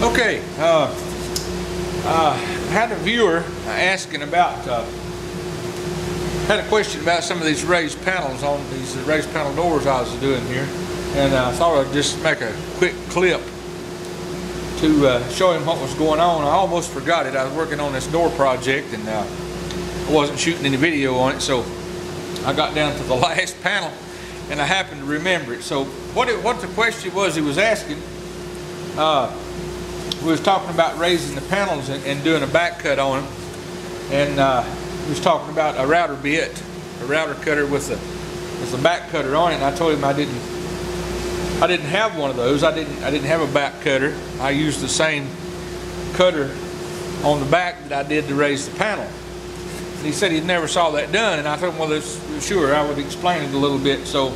Okay, I had a viewer asking about, had a question about some of these raised panels on these raised panel doors I was doing here, and I thought I'd just make a quick clip to show him what was going on. I almost forgot it. I was working on this door project and I wasn't shooting any video on it, so I got down to the last panel and I happened to remember it. So what the question was he was asking, we was talking about raising the panels and doing a back cut on them, and he was talking about a router bit, a router cutter with a back cutter on it, and I told him I didn't have one of those. I didn't have a back cutter. I used the same cutter on the back that I did to raise the panel. And he said he never saw that done, and I told him, well, sure, I would explain it a little bit. So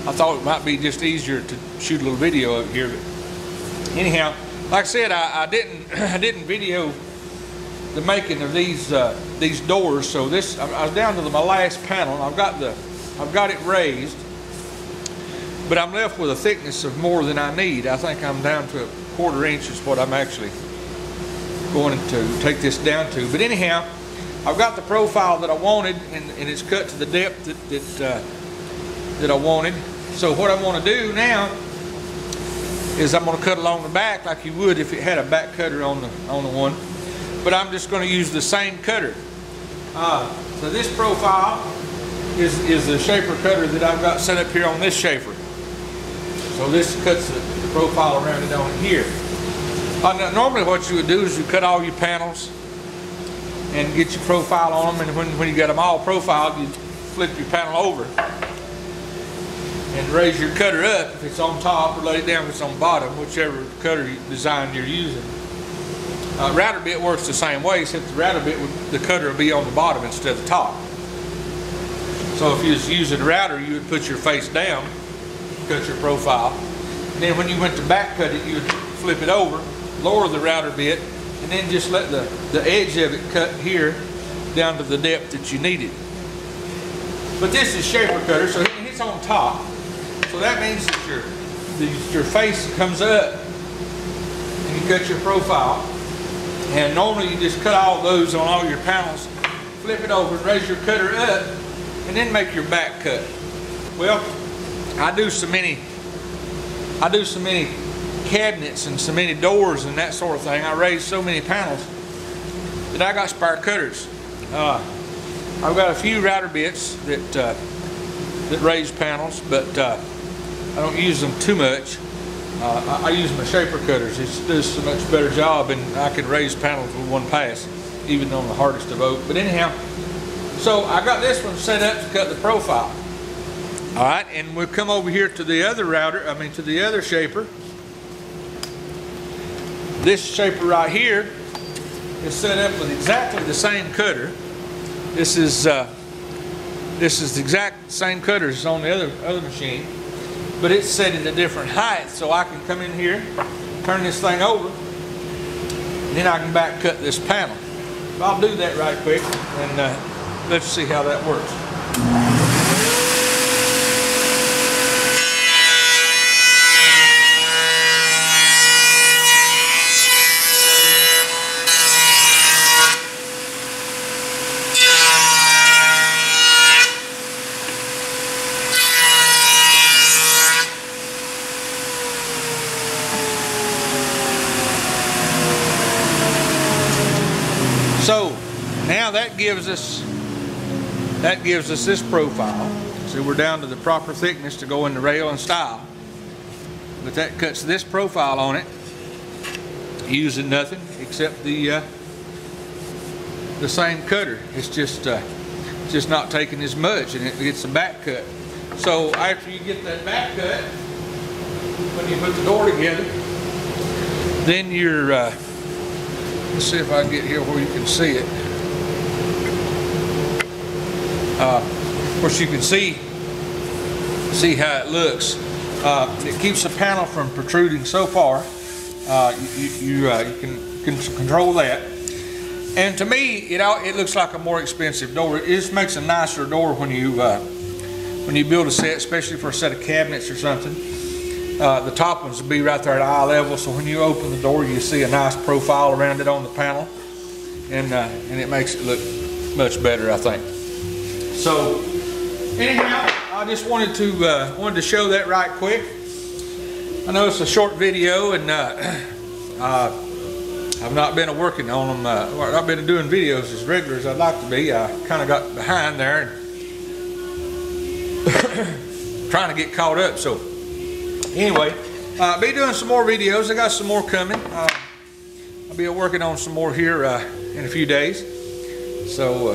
I thought it might be just easier to shoot a little video of here. But anyhow, like I said, I didn't video the making of these doors. So I was down to my last panel. I've got it raised, but I'm left with a thickness of more than I need. I think I'm down to 1/4 inch is what I'm actually going to take this down to. But anyhow, I've got the profile that I wanted, and it's cut to the depth that I wanted. So what I'm going to do now is I'm going to cut along the back like you would if it had a back cutter on the one, but I'm just going to use the same cutter. So this profile is the shaper cutter that I've got set up here on this shaper. So this cuts the profile around it on here. Normally what you would do is you cut all your panels and get your profile on them, and when you got them all profiled, you flip your panel over and raise your cutter up if it's on top, or let it down if it's on bottom, whichever cutter design you're using. Router bit works the same way, except the router bit, the cutter will be on the bottom instead of the top. So if you was using a router, you would put your face down, cut your profile, and then when you went to back cut it, you would flip it over, lower the router bit, and then just let the edge of it cut here down to the depth that you needed. But this is shaper cutter, so it's on top. So that means that your face comes up and you cut your profile. And normally you just cut all those on all your panels, flip it over and raise your cutter up, and then make your back cut. Well, I do so many cabinets and so many doors and that sort of thing. I raise so many panels that I got spare cutters. I've got a few router bits that raise panels, but I don't use them too much. I use my shaper cutters. It does a much better job, and I can raise panels with one pass, even on the hardest of oak. But anyhow, so I got this one set up to cut the profile. All right, and we'll come over here to the other to the other shaper. This shaper right here is set up with exactly the same cutter. This is the exact same cutter as on the other machine, but it's set at a different height, so I can come in here, turn this thing over, and then I can back cut this panel. I'll do that right quick, and let's see how that works. So now that gives us this profile. So we're down to the proper thickness to go in the rail and stile. But that cuts this profile on it using nothing except the same cutter. It's just not taking as much, and it gets the back cut. So after you get that back cut, when you put the door together, then Let's see if I can get here where you can see it. Of course, you can see how it looks. It keeps the panel from protruding so far. You can control that. And to me, it looks like a more expensive door. It just makes a nicer door when you build a set, especially for a set of cabinets or something. The top ones will be right there at eye level, so when you open the door, you see a nice profile around it on the panel, and it makes it look much better, I think. So anyhow, I just wanted to show that right quick. I know it's a short video, and I've not been working on them. I've been doing videos as regular as I'd like to be. I kind of got behind there and trying to get caught up. So anyway, be doing some more videos. I got some more coming. I'll be working on some more here in a few days. So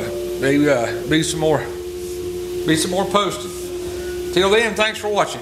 be some more posted. Till then, thanks for watching.